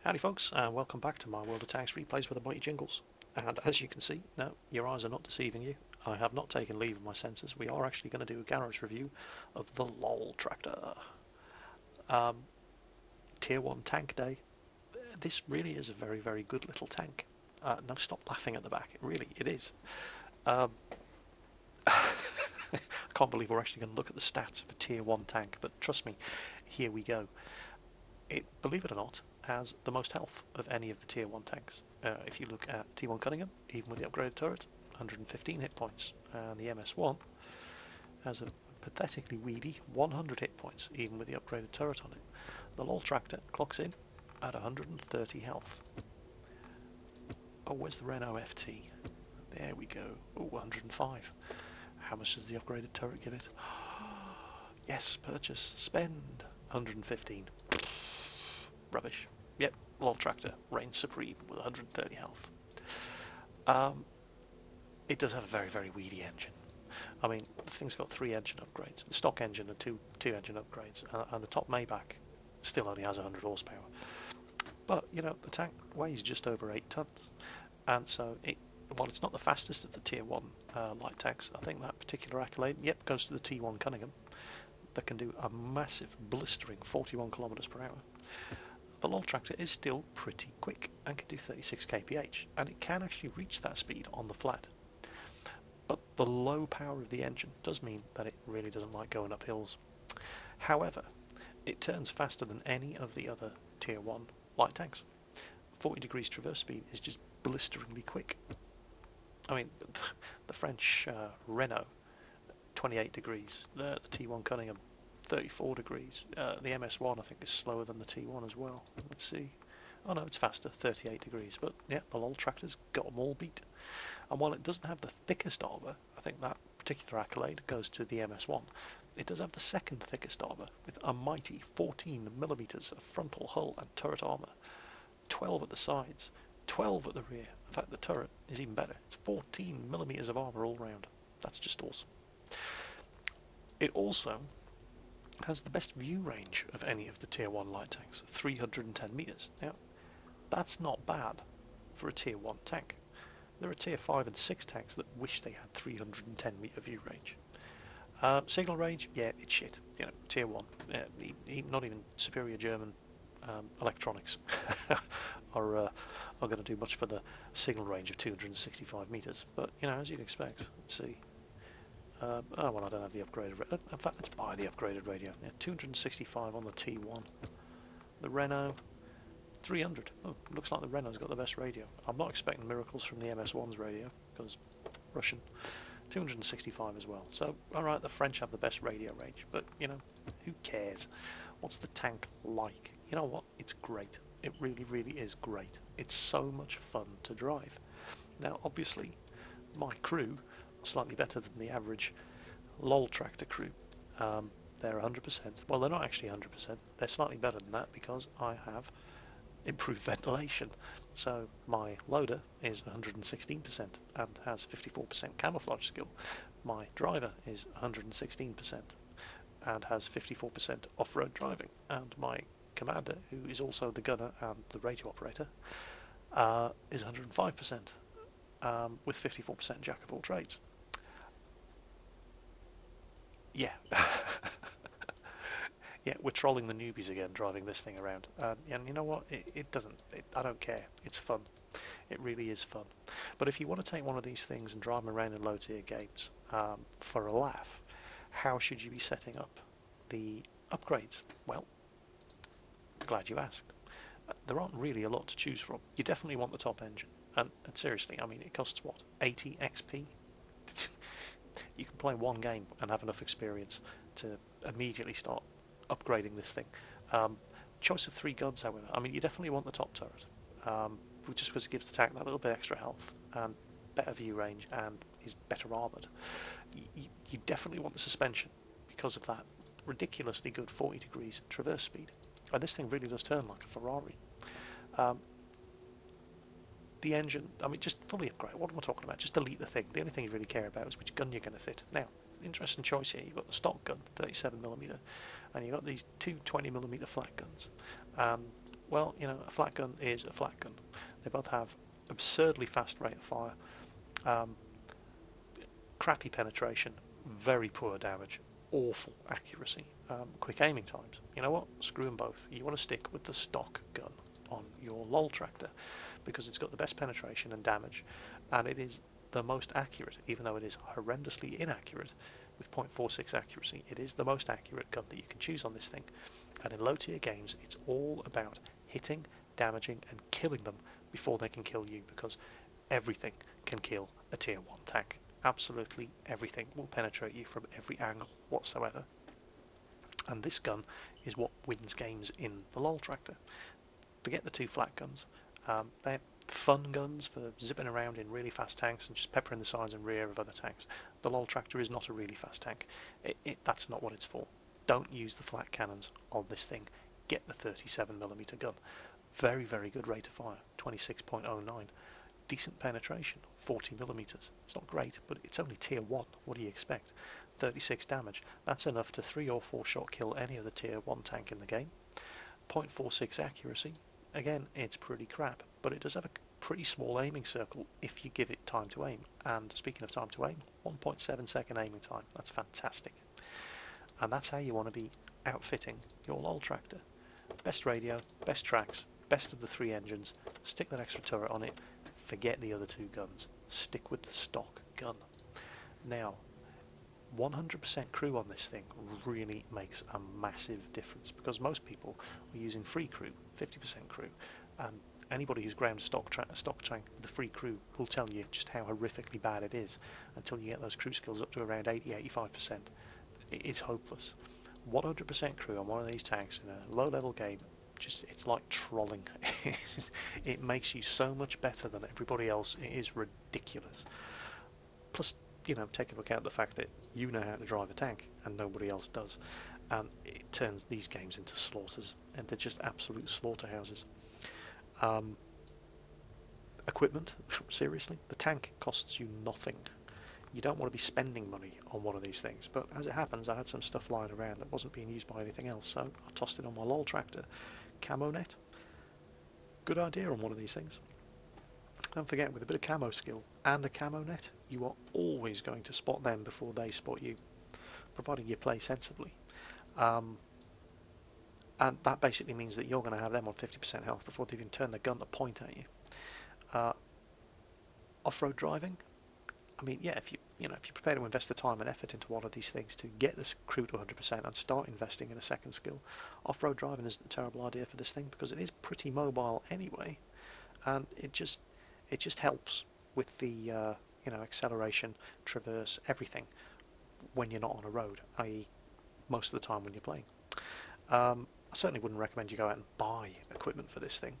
Howdy folks, and welcome back to my World of Tanks replays with the mighty Jingles. And as you can see, no, your eyes are not deceiving you. I have not taken leave of my senses. We are actually going to do a garage review of the Loltraktor. Tier 1 tank day. This really is a very, very good little tank. No, stop laughing at the back. It is. I can't believe we're actually going to look at the stats of a Tier 1 tank, but trust me, here we go. Believe it or not, has the most health of any of the Tier 1 tanks. If you look at T1 Cunningham, even with the upgraded turret, 115 hit points, and the MS1 has a pathetically weedy 100 hit points, even with the upgraded turret on it. The Loltraktor clocks in at 130 health. Oh, where's the Renault FT? There we go. Oh, 105. How much does the upgraded turret give it? Yes, purchase, spend, 115. Rubbish. Yep, Loltraktor reigns supreme with 130 health. It does have a very, very weedy engine. I mean, the thing's got 3 engine upgrades. The stock engine and two engine upgrades, and the top Maybach still only has 100 horsepower. But, you know, the tank weighs just over 8 tons. And so, while it's not the fastest of the Tier 1 light tanks, I think that particular accolade, yep, goes to the T1 Cunningham, that can do a massive, blistering 41 kilometers per hour. The Loltraktor is still pretty quick and can do 36 kph, and it can actually reach that speed on the flat. But the low power of the engine does mean that it really doesn't like going up hills. However, it turns faster than any of the other Tier 1 light tanks. 40 degrees traverse speed is just blisteringly quick. I mean, the French Renault, 28 degrees, the T1 Cunningham, 34 degrees. The MS1 I think is slower than the T1 as well. Let's see. Oh no, it's faster, 38 degrees. But yeah, the Loltraktor's got them all beat. And while it doesn't have the thickest armour, I think that particular accolade goes to the MS1. It does have the second thickest armour, with a mighty 14mm of frontal hull and turret armour, 12 at the sides, 12 at the rear. In fact, the turret is even better. It's 14mm of armour all round. That's just awesome. It also has the best view range of any of the Tier 1 light tanks, 310 metres. Now, that's not bad for a Tier 1 tank. There are Tier 5 and 6 tanks that wish they had 310 metre view range. Signal range, yeah, it's shit. You know, Tier 1, not even superior German electronics are going to do much for the signal range of 265 metres. But, you know, as you'd expect, let's see. Oh, well, I don't have the upgraded radio. In fact, let's buy the upgraded radio. Yeah, 265 on the T1. The Renault, 300. Oh, looks like the Renault's got the best radio. I'm not expecting miracles from the MS1's radio, because Russian. 265 as well. So, alright, the French have the best radio range, but, you know, who cares? What's the tank like? You know what? It's great. It really, really is great. It's so much fun to drive. Now, obviously, my crew slightly better than the average Loltraktor crew. They're 100%. Well, they're not actually 100%. They're slightly better than that because I have improved ventilation. So my loader is 116% and has 54% camouflage skill. My driver is 116% and has 54% off-road driving. And my commander, who is also the gunner and the radio operator, is 105%. With 54% jack of all trades. Yeah. Yeah, we're trolling the newbies again, driving this thing around. And you know what? I don't care. It's fun. It really is fun. But if you want to take one of these things and drive them around in low-tier games for a laugh, how should you be setting up the upgrades? Well, glad you asked. There aren't really a lot to choose from. You definitely want the top engine. And seriously, I mean, it costs what? 80 XP? You can play one game and have enough experience to immediately start upgrading this thing. Choice of 3 guns, however. I mean, you definitely want the top turret, just because it gives the tank that little bit extra health and better view range and is better armoured. You definitely want the suspension because of that ridiculously good 40 degrees traverse speed. And this thing really does turn like a Ferrari. The engine, I mean, just fully upgrade. What am I talking about? Just delete the thing. The only thing you really care about is which gun you're going to fit. Now, interesting choice here. You've got the stock gun, 37mm, and you've got these two 20mm flat guns. Well, you know, a flat gun is a flat gun. They both have absurdly fast rate of fire, um, crappy penetration, very poor damage, awful accuracy, quick aiming times. You know what? Screw them both. You want to stick with the stock gun on your loltraktor because it's got the best penetration and damage, and it is the most accurate, even though it is horrendously inaccurate with 0.46 accuracy. It is the most accurate gun that you can choose on this thing. And in low tier games, it's all about hitting, damaging, and killing them before they can kill you, because everything can kill a tier 1 tank. Absolutely everything will penetrate you from every angle whatsoever. And this gun is what wins games in the loltraktor. Forget the two flat guns. They're fun guns for zipping around in really fast tanks and just peppering the sides and rear of other tanks. The loltraktor is not a really fast tank. That's not what it's for. Don't use the flat cannons on this thing. Get the 37mm gun. Very, very good rate of fire, 26.09. Decent penetration, 40mm. It's not great, but it's only tier 1. What do you expect? 36 damage. That's enough to 3 or 4 shot kill any other tier 1 tank in the game. 0.46 accuracy. Again, it's pretty crap, but it does have a pretty small aiming circle if you give it time to aim. And speaking of time to aim, 1.7 second aiming time. That's fantastic. And that's how you want to be outfitting your loltraktor. Best radio, best tracks, best of the 3 engines, stick that extra turret on it, forget the other 2 guns, stick with the stock gun. Now, 100% crew on this thing really makes a massive difference, because most people are using free crew, 50% crew, and anybody who's ground a stock tank with the free crew will tell you just how horrifically bad it is until you get those crew skills up to around 80-85%. It's hopeless. 100% crew on one of these tanks in a low level game, it's like trolling. It makes you so much better than everybody else. It is ridiculous. Plus, you know, take into account the fact that you know how to drive a tank and nobody else does, and it turns these games into slaughters, and they're just absolute slaughterhouses. Equipment, seriously, the tank costs you nothing. You don't want to be spending money on one of these things, but as it happens, I had some stuff lying around that wasn't being used by anything else, so I tossed it on my loltraktor. Camo net, good idea on one of these things. Don't forget, with a bit of camo skill and a camo net, you are always going to spot them before they spot you, providing you play sensibly. And that basically means that you're going to have them on 50% health before they even turn the gun to point at you. Off-road driving, I mean, yeah, if you're prepared to invest the time and effort into one of these things to get this crew to 100% and start investing in a second skill, off-road driving isn't a terrible idea for this thing, because it is pretty mobile anyway, and it just helps with the acceleration, traverse, everything when you're not on a road, i.e. most of the time when you're playing. I certainly wouldn't recommend you go out and buy equipment for this thing.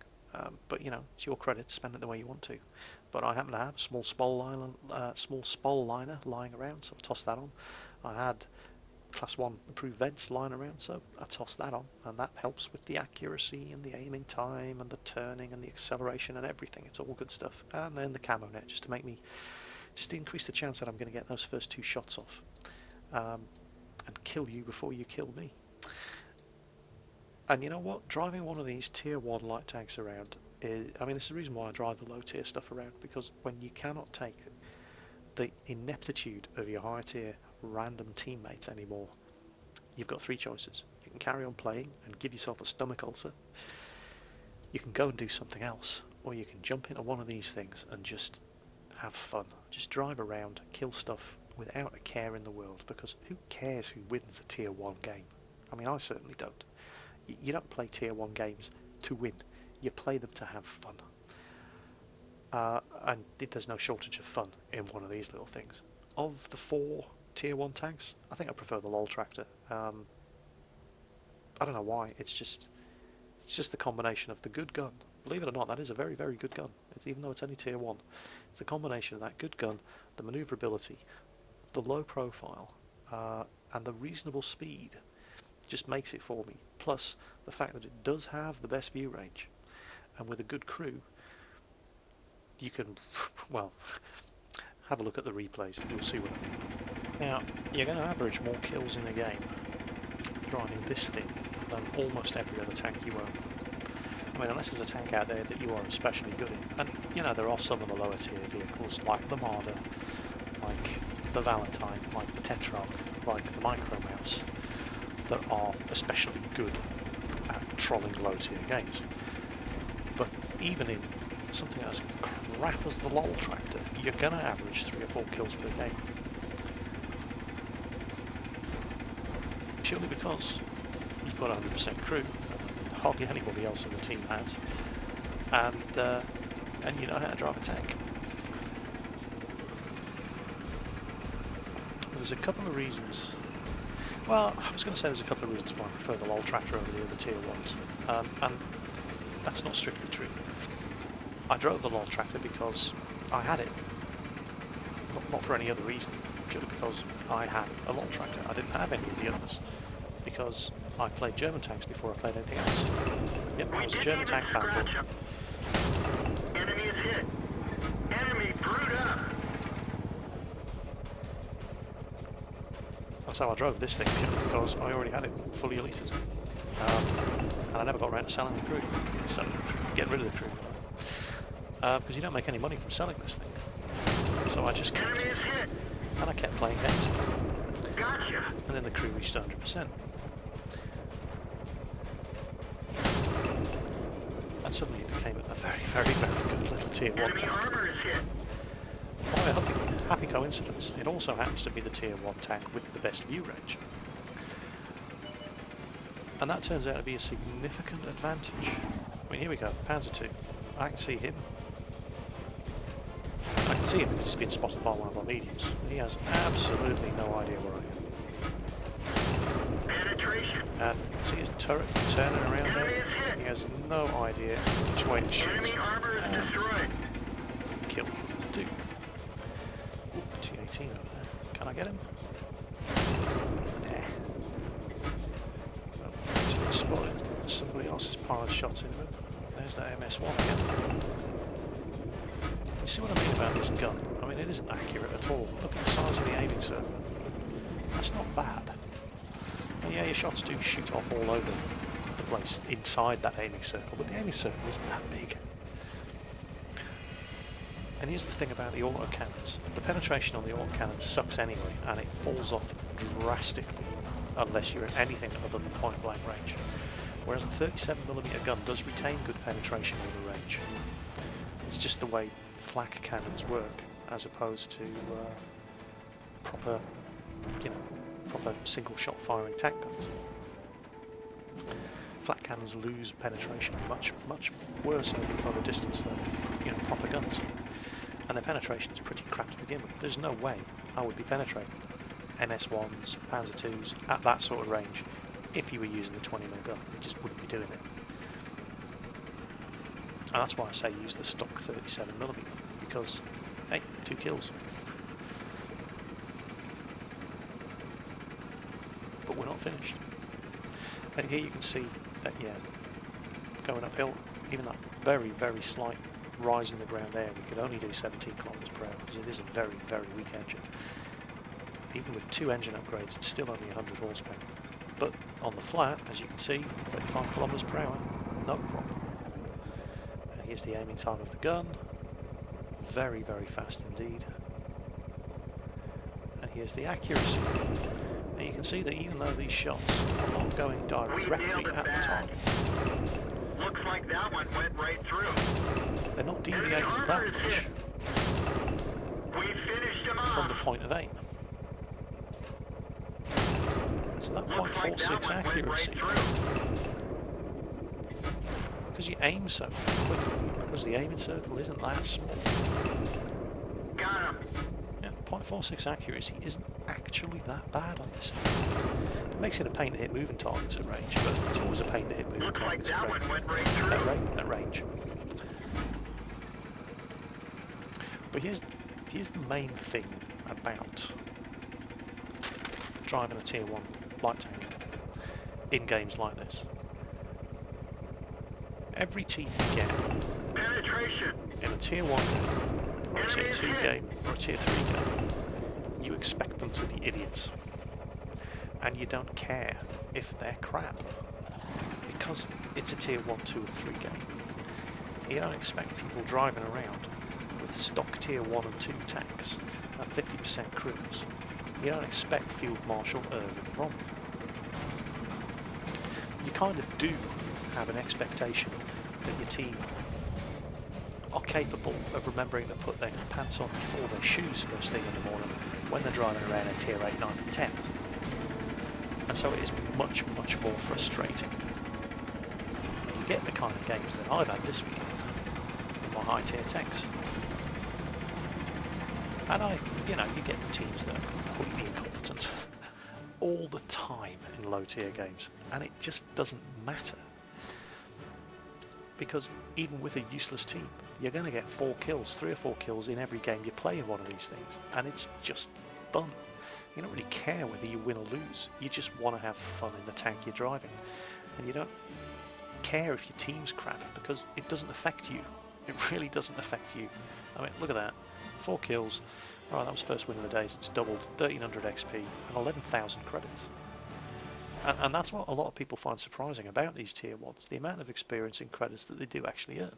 But you know, it's your credit, spend it the way you want to. But I happen to have a small spol liner lying around, so I tossed that on. I had class 1 improved vents lying around, so I tossed that on, and that helps with the accuracy and the aiming time and the turning and the acceleration and everything. It's all good stuff. And then the camo net, just to increase the chance that I'm going to get those first 2 shots off, and kill you before you kill me. And you know what? Driving one of these tier 1 light tanks around this is the reason why I drive the low tier stuff around, because when you cannot take the ineptitude of your high tier random teammates anymore, you've got 3 choices. You can carry on playing and give yourself a stomach ulcer, you can go and do something else, or you can jump into one of these things and just have fun. Just drive around, kill stuff without a care in the world, because who cares who wins a tier 1 game? I mean, I certainly don't. You don't play tier 1 games to win, you play them to have fun. And there's no shortage of fun in one of these little things. Of the 4 tier 1 tanks, I think I prefer the loltraktor. I don't know why, it's just the combination of the good gun. Believe it or not, that is a very, very good gun. Even though it's only tier 1. It's the combination of that good gun, the manoeuvrability, the low profile, and the reasonable speed just makes it for me. Plus the fact that it does have the best view range, and with a good crew you can, well, have a look at the replays and you'll see what I mean. Now, you're going to average more kills in a game driving this thing than almost every other tank you own. I I mean, unless there's a tank out there that you are especially good in, and you know there are some of the lower tier vehicles like the Marder, like the Valentine, like the Tetrarch, like the Micro Mouse, that are especially good at trolling low tier games. But even in something as crap as the loltraktor, you're going to average 3 or 4 kills per game. Purely because you've got 100% crew, hardly anybody else in the team has, and you know how to drive a tank. There's a couple of reasons. Well, I was going to say there's a couple of reasons why I prefer the loltraktor over the other tier ones, and that's not strictly true. I drove the loltraktor because I had it, not for any other reason, purely because I had a loltraktor. I didn't have any of the others, because I played German tanks before I played anything else. Yep, I was a German tank fanboy. Enemy is hit. Enemy brewed up. That's how I drove this thing, because I already had it fully elited. And I never got around to selling the crew. So, getting rid of the crew. Because you don't make any money from selling this thing. So I just kept it. And I kept playing games. Gotcha. And then the crew reached 100%. And suddenly it became a very, very, very good little tier 1 tank. Armor is hit. By a happy coincidence, it also happens to be the tier 1 tank with the best view range. And that turns out to be a significant advantage. I mean, here we go, Panzer II. I can see him. I can see him because he's been spotted by one of our mediums. He has absolutely no idea where I am. Penetration. And see his turret turning around there? He has no idea which way to shoot. Enemy armor is destroyed. Kill. 2. Ooh, T-18 over there. Can I get him? Nah. Oh, he's been spotted. Somebody else's pilot shots into him. There's that MS-1 again. You see what I mean about this gun? I mean, it isn't accurate at all. Look at the size of the aiming circle. That's not bad. And yeah, your shots do shoot off all over the place inside that aiming circle, but the aiming circle isn't that big. And here's the thing about the autocannons. The penetration on the autocannon sucks anyway, and it falls off drastically unless you're at anything other than point blank range. Whereas the 37mm gun does retain good penetration over range. It's just the way flak cannons work, as opposed to proper single shot firing tank guns. Flak cannons lose penetration much worse over distance than proper guns, and their penetration is pretty crap to begin with. There's no way I would be penetrating MS1s, Panzer IIs at that sort of range if you were using the 20mm gun. You just wouldn't be doing it. And that's why I say use the stock 37mm, because, hey, 2 kills. But we're not finished. And here you can see that, yeah, going uphill, even that very, very slight rise in the ground there, we could only do 17 kilometers per hour, because it is a very, very weak engine. Even with 2 engine upgrades, it's still only 100 horsepower. But on the flat, as you can see, 35 kilometers per hour, no problem. Here's the aiming time of the gun, very, very fast indeed. And here's the accuracy. And you can see that even though these shots are not going directly at the target, looks like that one went right through. They're not deviating that much We finished him from off. the point of aim. So that .46 accuracy, because you aim so quickly, because the aiming circle isn't that small. Got him. Yeah, .46 accuracy isn't actually that bad on this thing. It makes it a pain to hit moving targets at range, but it's always a pain to hit moving Looks like targets that at one range. went right through. At range. But here's the main thing about driving a tier 1 light tank in games like this. Every team you get Penetration. in a tier 1 game, or a tier 2 game, or a tier 3 game, you expect them to be idiots. And you don't care if they're crap, because it's a tier 1, 2 and 3 game. You don't expect people driving around with stock tier 1 and 2 tanks at 50% crews. You don't expect Field Marshal Irving Rommel. You kind of do have an expectation that your team are capable of remembering to put their pants on before their shoes first thing in the morning when they're driving around in tier 8, 9 and 10. And so it is much, much more frustrating. You get the kind of games that I've had this weekend in my high tier tanks. And you get the teams that are completely incompetent all the time in low tier games, and it just doesn't matter. Because even with a useless team, you're going to get 4 kills, 3 or 4 kills in every game you play in one of these things, and it's just fun. You don't really care whether you win or lose, you just want to have fun in the tank you're driving, and you don't care if your team's crap because it doesn't affect you. It really doesn't affect you. I mean, look at that, 4 kills. Alright, that was first win of the day, so it's doubled 1300 XP and 11,000 credits. And that's what a lot of people find surprising about these tier 1s, the amount of experience and credits that they do actually earn.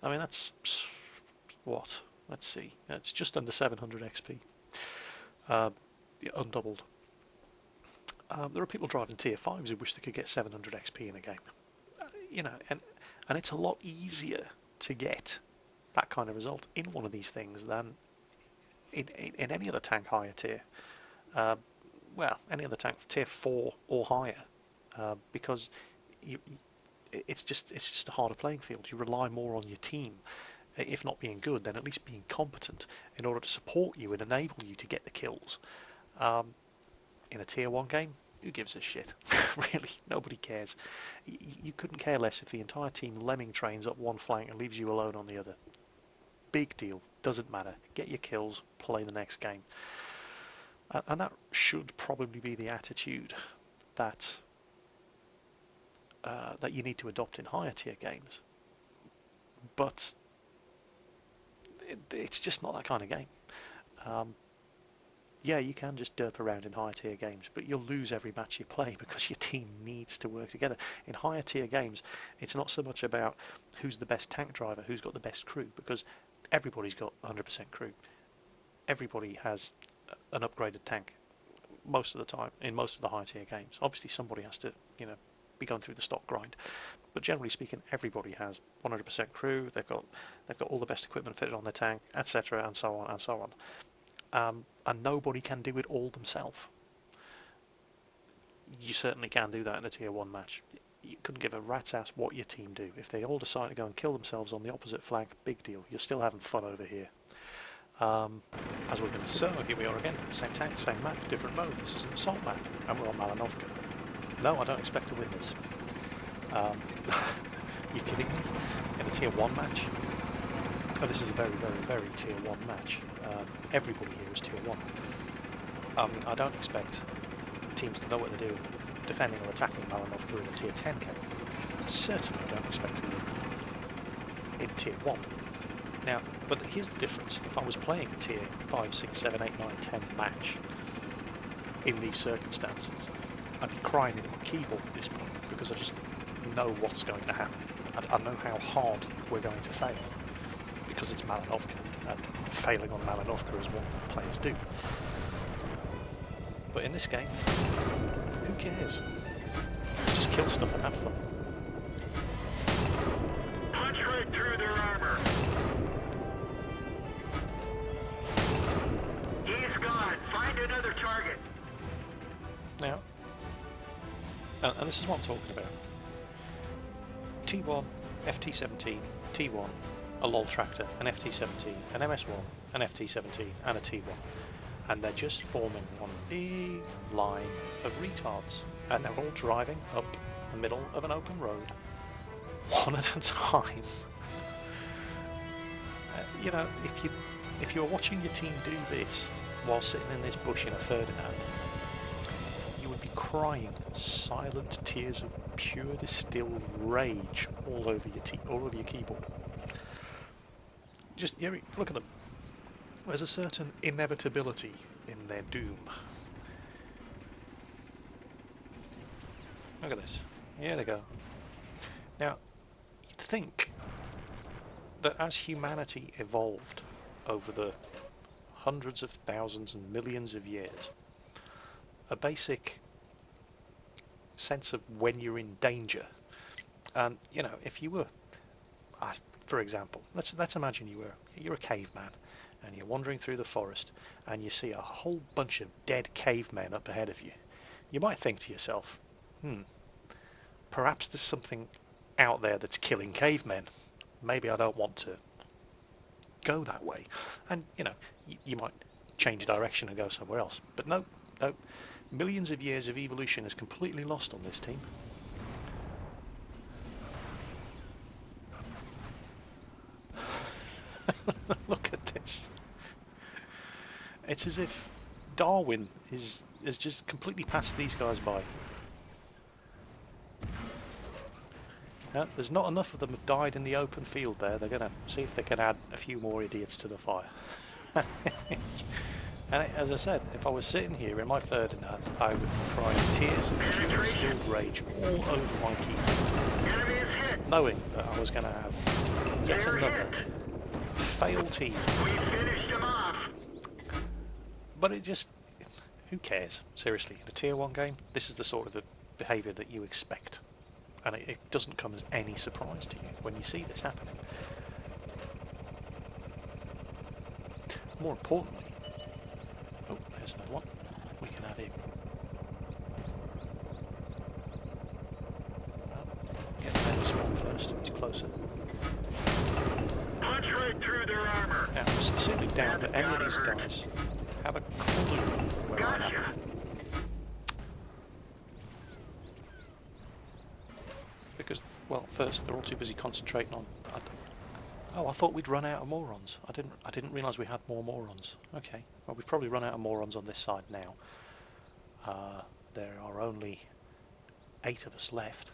I mean, that's what? Let's see. It's just under 700 XP. Undoubled. There are people driving tier 5s who wish they could get 700 XP in a game. And it's a lot easier to get that kind of result in one of these things than in any other tank higher tier. Well, any other tank tier 4 or higher, because it's just a harder playing field. You rely more on your team, if not being good, then at least being competent in order to support you and enable you to get the kills. In a tier 1 game, who gives a shit? Really, nobody cares. You couldn't care less if the entire team lemming trains up one flank and leaves you alone on the other. Big deal, doesn't matter. Get your kills, play the next game. And that should probably be the attitude that that you need to adopt in higher tier games. But it's just not that kind of game. Yeah, you can just derp around in higher tier games, but you'll lose every match you play because your team needs to work together. In higher tier games, it's not so much about who's the best tank driver, who's got the best crew, because everybody's got 100% crew. Everybody has an upgraded tank most of the time in most of the high tier games. Obviously somebody has to be going through the stock grind, but generally speaking everybody has 100% crew. They've got all the best equipment fitted on their tank, etc., and so on and so on. And nobody can do it all themselves. You certainly can do that in a tier 1 match. You couldn't give a rat's ass what your team do. If they all decide to go and kill themselves on the opposite flank, big deal. You're still having fun over here. As we're going to see. So here we are again, same tank, same map, different mode. This is an assault map, and we're on Malinovka. No, I don't expect to win this. You kidding me? In a tier 1 match? Oh, this is a very, very, very tier 1 match. Everybody here is tier 1. I don't expect teams to know what they're doing defending or attacking Malinovka in a tier 10 game. I certainly don't expect to win in tier 1. Now, but here's the difference. If I was playing a tier 5, 6, 7, 8, 9, 10 match in these circumstances, I'd be crying into my keyboard at this point because I just know what's going to happen. I know how hard we're going to fail because it's Malinovka, and failing on Malinovka is what players do. But in this game, who cares? Just kill stuff and have fun. Punch right through their armor. He's gone. Find another target. Now, and this is what I'm talking about. T1, FT17, T1, a loltraktor, an FT17, an MS1, an FT17, and a T1. And they're just forming one big line of retards. And they're all driving up the middle of an open road, one at a time. If you're watching your team do this while sitting in this bush in a Ferdinand, you would be crying silent tears of pure distilled rage all over your keyboard. Just look at them. There's a certain inevitability in their doom. Look at this. Here they go. Now, you'd think that as humanity evolved over the hundreds of thousands and millions of years, a basic sense of when you're in danger, and you know, if you were, for example, let's imagine you're a caveman, and you're wandering through the forest, and you see a whole bunch of dead cavemen up ahead of you. You might think to yourself, perhaps there's something out there that's killing cavemen. Maybe I don't want to go that way. And, you know, you might change direction and go somewhere else. But no. Millions of years of evolution is completely lost on this team. Look at this. It's as if Darwin has just completely passed these guys by. There's not enough of them have died in the open field there. They're going to see if they can add a few more idiots to the fire. And as I said, if I was sitting here in my Ferdinand, I would be crying tears of pure distilled rage all over my keyboard, knowing that I was going to have yet another failed team. But it just... who cares? Seriously, in a Tier 1 game, this is the sort of behaviour that you expect. And it doesn't come as any surprise to you when you see this happening. More importantly... oh, there's another one. We can have him. Well, get this one first. He's closer. Punch right through their armor. Now, I sincerely doubt that any of these guys have a clue where I am. Because, well, first they're all too busy concentrating on. Oh, I thought we'd run out of morons. I didn't realise we had more morons. Okay, well, we've probably run out of morons on this side now. There are only 8 of us left.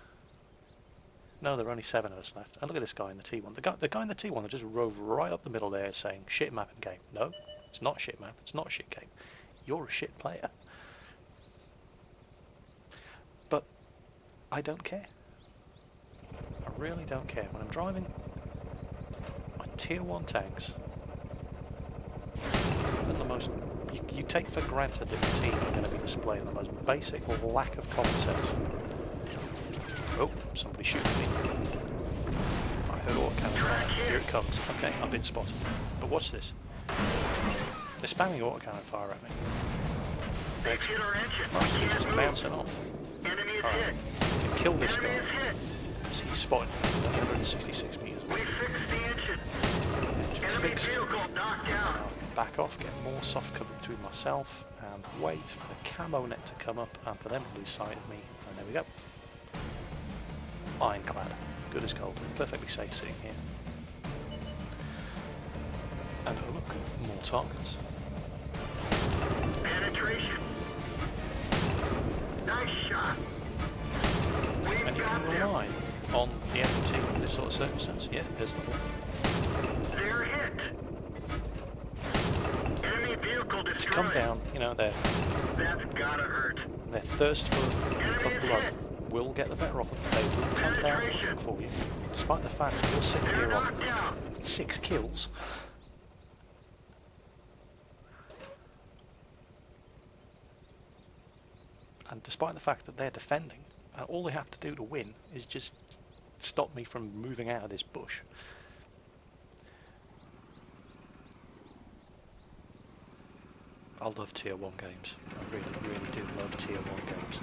No, there are only 7 of us left. And look at this guy in the T1. The guy in the T1 that just rode right up the middle there saying, shit map and game. No, it's not a shit map. It's not a shit game. You're a shit player. But I don't care. I really don't care. When I'm driving my Tier 1 tanks, and the most... you take for granted that the team are going to be displaying the most basic lack of common sense. Oh, somebody shooting me. I heard autocannon fire. Here it comes. Okay, I've been spotted. But watch this. They're spamming autocannon fire at me. Most of them just bouncing off. Alright, kill this guy. Because he's spotted me 166 metres away. Engine's fixed. Now I can back off, get more soft cover between myself, and wait for the camo net to come up and for them to lose sight of me. And there we go. Ironclad. Good as gold. Perfectly safe sitting here. And oh look, more targets. Penetration. Nice shot. And you can rely on the enemy in this sort of circumstance. Yeah, there's the one. They're hit. Enemy vehicle destroyed. To come down, you know, their gotta hurt. Their thirst for blood will get the better of them. They will come down looking for you, despite the fact that you're sitting here on 6 kills. And despite the fact that they're defending, and all they have to do to win is just stop me from moving out of this bush. I love Tier 1 games. I really, really do love Tier 1 games.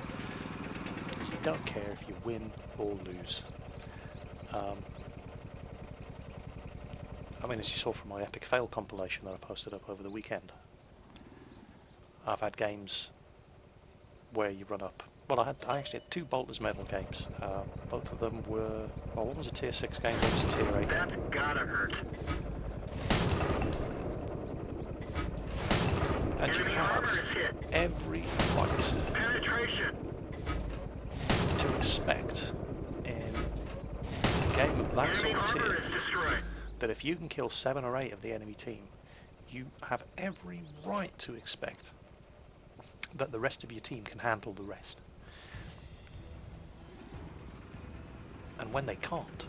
You don't care if you win or lose. I mean, as you saw from my epic fail compilation that I posted up over the weekend, I've had games where you run up. Well, I actually had 2 Bolter's Medal games. Both of them were... well, one was a Tier 6 game, one was a Tier 8 game. That's gotta hurt. And you have every right to expect in a game of that sort of tier that if you can kill 7 or 8 of the enemy team, you have every right to expect that the rest of your team can handle the rest. And when they can't,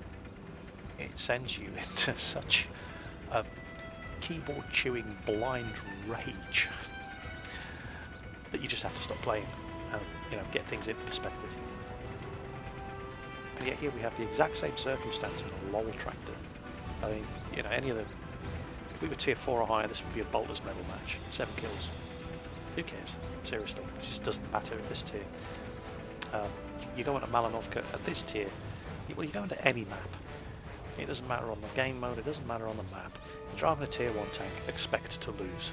it sends you into such a keyboard-chewing blind rage that you just have to stop playing and, you know, get things into perspective. And yet here we have the exact same circumstance in a loltraktor. I mean, you know, if we were tier 4 or higher, this would be a bolter's medal match. 7 kills. Who cares? Seriously, it just doesn't matter at this tier. You go into Malinovka at this tier, you go into any map. It doesn't matter on the game mode, it doesn't matter on the map. You're driving a tier 1 tank, expect to lose.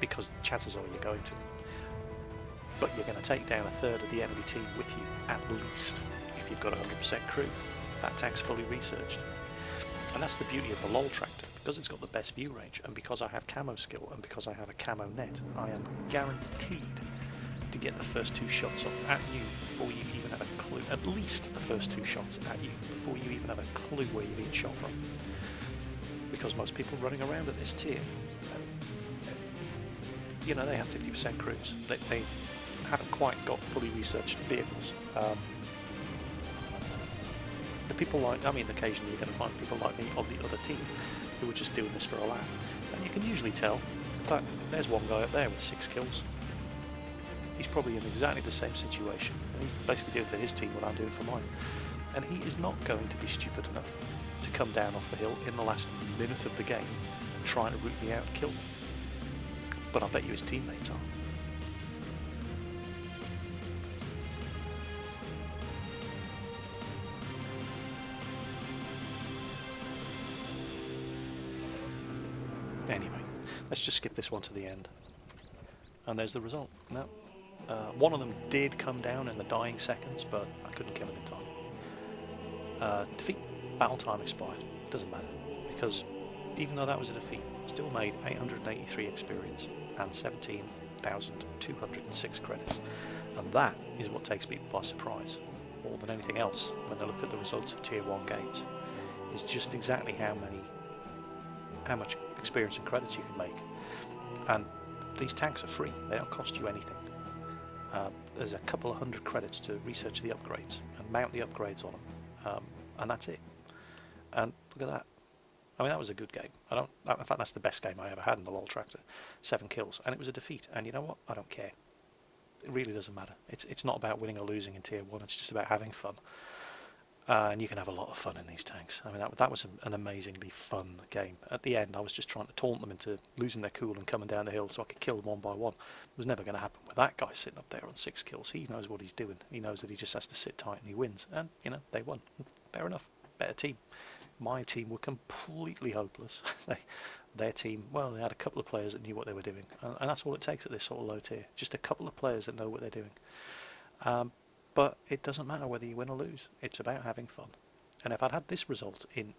Because chances are you're going to. But you're going to take down a third of the enemy team with you, at least, if you've got 100% crew, if that tank's fully researched. And that's the beauty of the loltraktor. Because it's got the best view range, and because I have camo skill, and because I have a camo net, I am guaranteed to get the first 2 shots off at you before you even have a clue. At least the first 2 shots at you before you even have a clue where you're being shot from. Because most people running around at this tier, you know, they have 50% crews. They haven't quite got fully researched vehicles. The people like, I mean, occasionally you're going to find people like me on the other team who are just doing this for a laugh. And you can usually tell. In fact, there's one guy up there with 6 kills. He's probably in exactly the same situation. And he's basically doing for his team what I'm doing for mine. And he is not going to be stupid enough to come down off the hill in the last minute of the game trying to root me out and kill me. But I bet you his teammates are. Anyway, let's just skip this one to the end. And there's the result. No. One of them did come down in the dying seconds, but I couldn't kill him in time. Defeat. Battle time expired. Doesn't matter. Because even though that was a defeat, still made 883 experience and 17,206 credits. And that is what takes people by surprise, more than anything else, when they look at the results of Tier 1 games, is just exactly how much experience and credits you can make. And these tanks are free, they don't cost you anything. There's a couple of 100 credits to research the upgrades and mount the upgrades on them, and that's it. And look at that. I mean, that was a good game. In fact, that's the best game I ever had in the loltraktor. 7 kills, and it was a defeat. And you know what? I don't care. It really doesn't matter. It's not about winning or losing in Tier 1. It's just about having fun. And you can have a lot of fun in these tanks. I mean, that was an amazingly fun game. At the end, I was just trying to taunt them into losing their cool and coming down the hill so I could kill them one by one. It was never going to happen with that guy sitting up there on 6 kills. He knows what he's doing. He knows that he just has to sit tight and he wins. And, you know, they won. Fair enough. Better team. My team were completely hopeless. Their team, well, they had a couple of players that knew what they were doing. And that's all it takes at this sort of low tier. Just a couple of players that know what they're doing. But it doesn't matter whether you win or lose. It's about having fun. And if I'd had this result in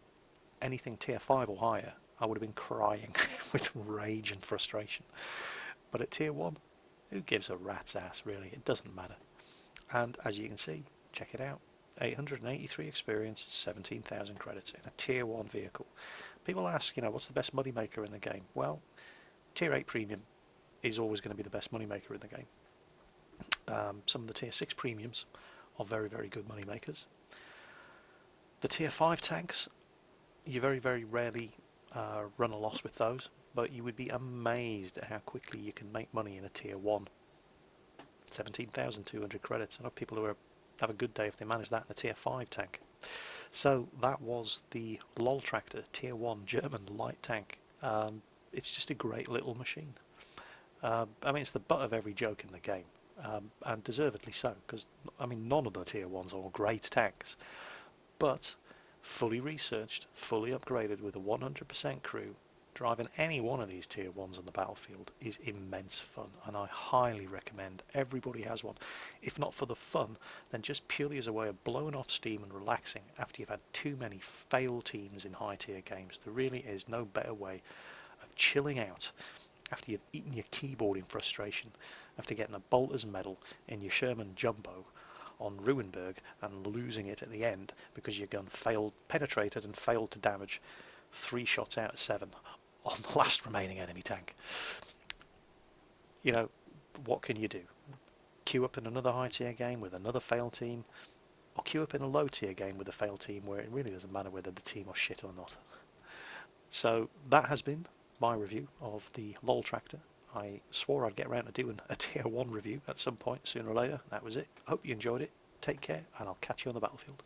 anything tier 5 or higher, I would have been crying with rage and frustration. But at tier 1, who gives a rat's ass, really? It doesn't matter. And as you can see, check it out. 883 experience, 17,000 credits in a tier 1 vehicle. People ask, you know, what's the best moneymaker in the game? Well, tier 8 premium is always going to be the best moneymaker in the game. Some of the tier 6 premiums are very, very good money makers. The tier 5 tanks, you very, very rarely run a loss with those, but you would be amazed at how quickly you can make money in a tier 1. 17,200 credits. I know people who have a good day if they manage that in a tier 5 tank. So that was the loltraktor tier 1 German light tank. It's just a great little machine. I mean, it's the butt of every joke in the game. And deservedly so, because I mean, none of the tier 1s are great tanks, but fully researched, fully upgraded with a 100% crew, driving any one of these tier 1s on the battlefield is immense fun, and I highly recommend everybody has one. If not for the fun, then just purely as a way of blowing off steam and relaxing after you've had too many failed teams in high tier games. There really is no better way of chilling out after you've eaten your keyboard in frustration, after getting a bolter's medal in your Sherman Jumbo on Ruinberg and losing it at the end because your gun penetrated and failed to damage 3 shots out of 7 on the last remaining enemy tank. You know, what can you do? Queue up in another high tier game with another failed team? or queue up in a low tier game with a failed team where it really doesn't matter whether the team are shit or not. So that has been my review of the Loltraktor. I swore I'd get around to doing a tier 1 review at some point sooner or later. That was it. Hope you enjoyed it. Take care, and I'll catch you on the battlefield.